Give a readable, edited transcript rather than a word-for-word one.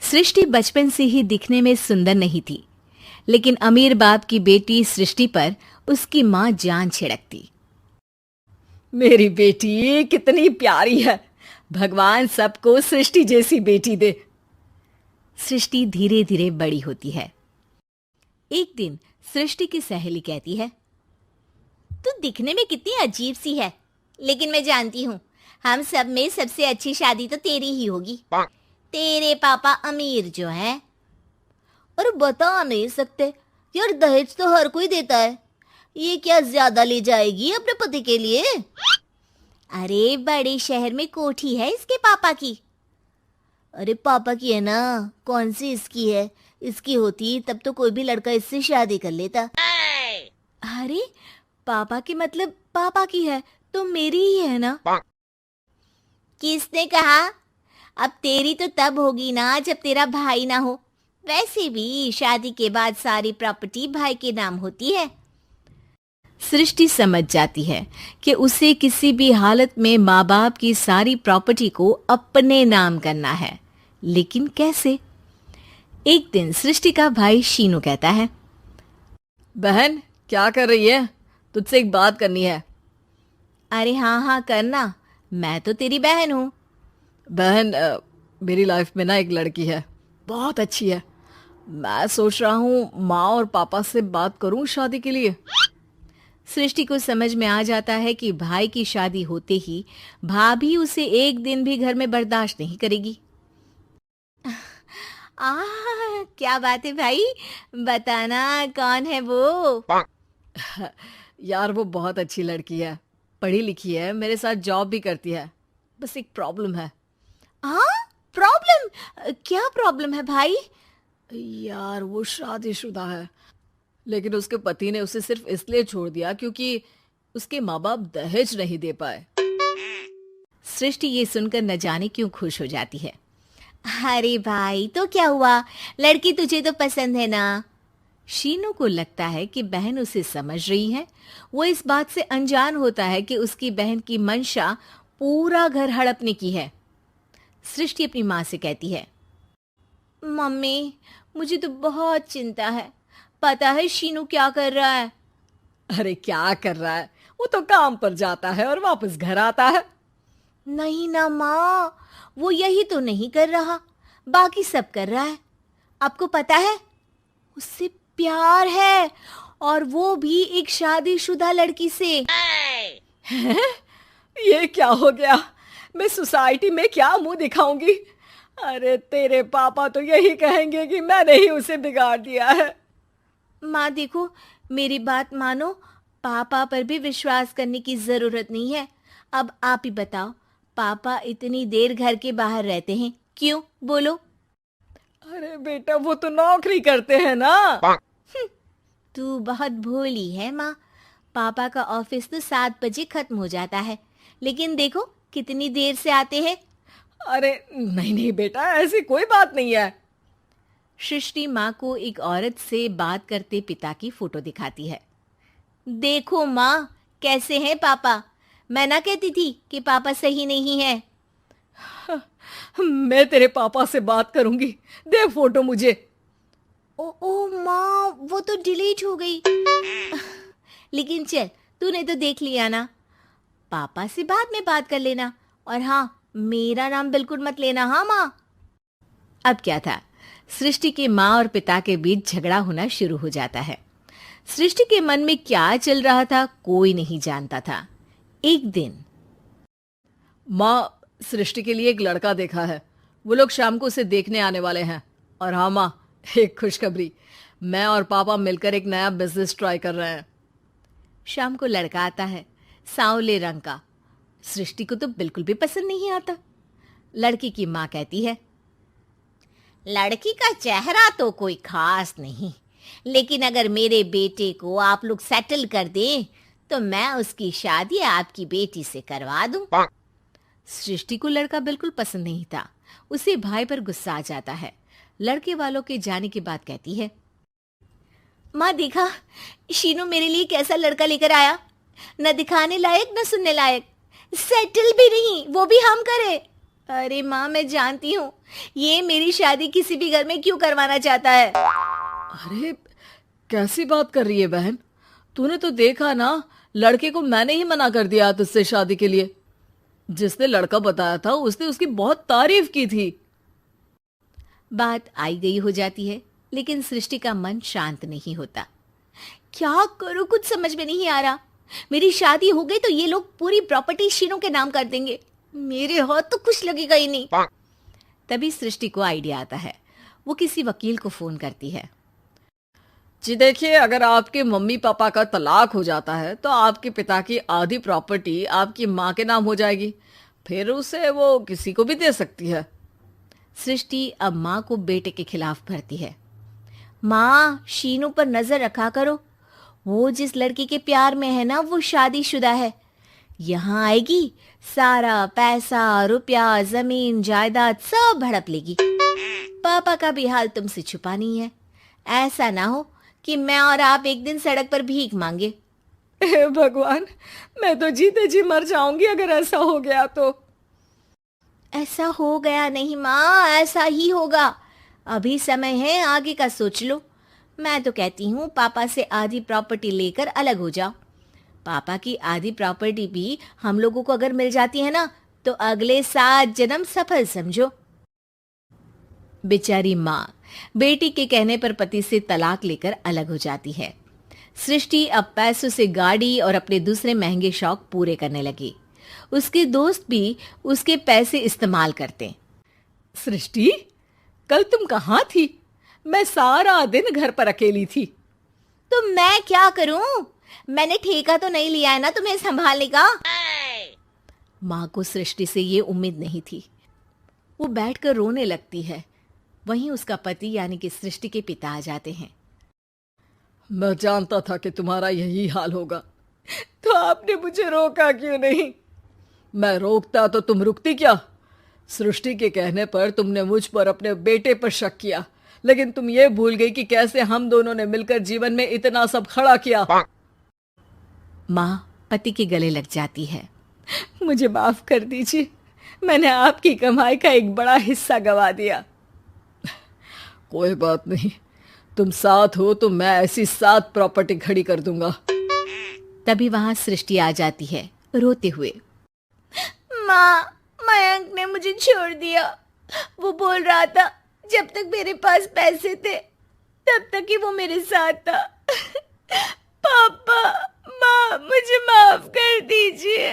सृष्टि बचपन से ही दिखने में सुंदर नहीं थी, लेकिन अमीर बाप की बेटी सृष्टि पर उसकी माँ जान छिड़कती। मेरी बेटी कितनी प्यारी है, भगवान सबको सृष्टि जैसी बेटी दे। सृष्टि धीरे धीरे बड़ी होती है। एक दिन सृष्टि की सहेली कहती है, तू दिखने में कितनी अजीब सी है, लेकिन मैं जानती हूँ हम सब में सबसे अच्छी शादी तो तेरी ही होगी। तेरे पापा अमीर जो है। और बता नहीं सकते यार, दहेज तो हर कोई देता है, ये क्या ज्यादा ले जाएगी अपने पति के लिए? अरे बड़े शहर में कोठी है इसके पापा की। अरे पापा की है ना, कौन सी इसकी है? इसकी होती तब तो कोई भी लड़का इससे शादी कर लेता। अरे पापा की मतलब पापा की है तो मेरी ही है ना? किसने कहा? अब तेरी तो तब होगी ना जब तेरा भाई ना हो। वैसे भी शादी के बाद सारी प्रॉपर्टी भाई के नाम होती है। सृष्टि समझ जाती है कि उसे किसी भी हालत में माँ बाप की सारी प्रॉपर्टी को अपने नाम करना है, लेकिन कैसे? एक दिन सृष्टि का भाई शीनू कहता है, बहन क्या कर रही है? तुझसे एक बात करनी है। अरे हाँ हाँ करना, मैं तो तेरी बहन हूँ। बहन मेरी लाइफ में ना एक लड़की है, बहुत अच्छी है। मैं सोच रहा हूँ माँ और पापा से बात करूँ शादी के लिए। सृष्टि को समझ में आ जाता है कि भाई की शादी होते ही भाभी उसे एक दिन भी घर में बर्दाश्त नहीं करेगी। क्या बात है भाई, बताना कौन है वो? यार वो बहुत अच्छी लड़की है, पढ़ी लिखी है, मेरे साथ जॉब भी करती है। बस एक प्रॉब्लम है। प्रॉब्लम? क्या प्रॉब्लम है भाई? यार वो शादीशुदा है, लेकिन उसके पति ने उसे सिर्फ इसलिए छोड़ दिया क्योंकि उसके माँ बाप दहेज नहीं दे पाए। सृष्टि ये सुनकर न जाने क्यों खुश हो जाती है। अरे भाई तो क्या हुआ, लड़की तुझे तो पसंद है ना? शीनू को लगता है कि बहन उसे समझ रही है। वो इस बात से अनजान होता है कि उसकी बहन की मंशा पूरा घर हड़पने की है। सृष्टि अपनी माँ से कहती है, मम्मी मुझे तो बहुत चिंता है। पता है शीनू क्या कर रहा है? अरे क्या कर रहा है? वो तो काम पर जाता है और वापस घर आता है। नहीं ना माँ, वो यही तो नहीं कर रहा, बाकी सब कर रहा है। आपको पता है उससे प्यार है, और वो भी एक शादीशुदा लड़की से। हैं? ये क्या हो गया? मैं सोसाइटी में क्या मुंह दिखाऊंगी? अरे तेरे पापा तो यही कहेंगे कि मैंने ही उसे बिगाड़ दिया है। माँ देखो, मेरी बात मानो, पापा पर भी विश्वास करने की जरूरत नहीं है। अब आप ही बताओ, पापा इतनी देर घर के बाहर रहते हैं क्यों? बोलो। अरे बेटा वो तो नौकरी करते हैं ना। तू बहुत भोली है माँ। पापा का ऑफिस तो 7 बजे खत्म हो जाता है, लेकिन देखो कितनी देर से आते हैं। अरे नहीं नहीं बेटा, ऐसी कोई बात नहीं है। सृष्टि माँ को एक औरत से बात करते पिता की फोटो दिखाती है। देखो माँ, कैसे हैं पापा? मैं ना कहती थी कि पापा सही नहीं है। मैं तेरे पापा से बात करूंगी, दे फोटो मुझे। ओ माँ, वो तो डिलीट हो गई। लेकिन चल, तूने तो देख लिया ना। पापा से बाद में बात कर लेना, और हाँ, मेरा नाम बिल्कुल मत लेना। हाँ माँ। अब क्या था, सृष्टि के माँ और पिता के बीच झगड़ा होना शुरू हो जाता है। सृष्टि के मन में क्या चल रहा था कोई नहीं जानता था। एक दिन, माँ सृष्टि के लिए एक लड़का देखा है, वो लोग शाम को उसे देखने आने वाले हैं। और हाँ माँ, एक खुशखबरी, मैं और पापा मिलकर एक नया बिजनेस ट्राई कर रहे हैं। शाम को लड़का आता है, सांवले रंग का। सृष्टि को तो बिल्कुल भी पसंद नहीं आता। लड़की की माँ कहती है, लड़की का चेहरा तो कोई खास नहीं, लेकिन अगर मेरे बेटे को आप लोग सेटल कर दें तो मैं उसकी शादी आपकी बेटी से करवा दूं। सृष्टि को लड़का बिल्कुल पसंद नहीं था। उसे भाई पर गुस्सा आ जाता है। लड़के वालों के जाने के बाद कहती है, माँ देखा, शीनू मेरे लिए कैसा लड़का लेकर आया, न दिखाने लायक न सुनने लायक, सेटल भी नहीं, वो भी हम करे। अरे माँ, मैं जानती हूँ ये मेरी शादी किसी भी घर में क्यों करवाना चाहता है। अरे कैसी बात कर रही है बहन? तूने तो देखा ना, लड़के को मैंने ही मना कर दिया तुझसे शादी के लिए। जिसने लड़का बताया था उसने उसकी बहुत तारीफ की थी। बात आई गई हो जाती है, लेकिन सृष्टि का मन शांत नहीं होता। क्या करूं, कुछ समझ में नहीं आ रहा। मेरी शादी हो गई तो ये लोग पूरी प्रॉपर्टी शीनू के नाम कर देंगे, मेरे हाथ तो कुछ लगेगा ही नहीं। तभी सृष्टि को आइडिया आता है। वो किसी वकील को फोन करती है। जी देखिए, अगर आपके मम्मी पापा का तलाक हो जाता है तो आपके पिता की आधी प्रॉपर्टी आपकी माँ के नाम हो जाएगी, फिर उसे वो किसी को भी दे सकती है। सृष्टि अब माँ को बेटे के खिलाफ भरती है। माँ, शीनू पर नजर रखा करो, वो जिस लड़की के प्यार में है ना वो शादीशुदा है। यहाँ आएगी, सारा पैसा रुपया जमीन जायदाद सब हड़प लेगी। पापा का भी हाल तुमसे छुपा नहीं है। ऐसा ना हो कि मैं और आप एक दिन सड़क पर भीख मांगे। हे भगवान, मैं तो जीते जी मर जाऊंगी अगर ऐसा हो गया तो। ऐसा हो गया नहीं माँ, ऐसा ही होगा। अभी समय है, आगे का सोच लो। मैं तो कहती हूँ पापा से आधी प्रॉपर्टी लेकर अलग हो जाओ। पापा की आधी प्रॉपर्टी भी हम लोगों को अगर मिल जाती है ना तो अगले 7 जन्म सफल समझो। बेचारी माँ बेटी के कहने पर पति से तलाक लेकर अलग हो जाती है। सृष्टि अब पैसों से गाड़ी और अपने दूसरे महंगे शौक पूरे करने लगी। उसके दोस्त भी उसके पैसे इस्तेमाल करते। सृष्टि, कल तुम कहाँ थी? मैं सारा दिन घर पर अकेली थी। तो मैं क्या करूं? मैंने ठेका तो नहीं लिया है ना तुम्हें संभालने का। माँ को सृष्टि से ये उम्मीद नहीं थी। वो बैठकर रोने लगती है। वहीं उसका पति यानी कि सृष्टि के पिता आ जाते हैं। मैं जानता था कि तुम्हारा यही हाल होगा, तो आपने मुझे रोका क्यों नहीं? मैं रोकता तो तुम रुकती क्या? सृष्टि के कहने पर तुमने मुझ पर अपने बेटे पर शक किया, लेकिन तुम ये भूल गई कि कैसे हम दोनों ने मिलकर जीवन में इतना सब खड़ा किया। माँ पति के गले लग जाती है। मुझे माफ कर दीजिए, मैंने आपकी कमाई का एक बड़ा हिस्सा गवा दिया। कोई बात नहीं, तुम साथ हो तो मैं ऐसी 7 प्रॉपर्टी खड़ी कर दूंगा। तभी वहां सृष्टि आ जाती है रोते हुए। माँ, मयंक ने मुझे छोड़ दिया। वो बोल रहा था जब तक मेरे पास पैसे थे तब तक ही वो मेरे साथ था। पापा, माँ, मुझे माफ कर दीजिए।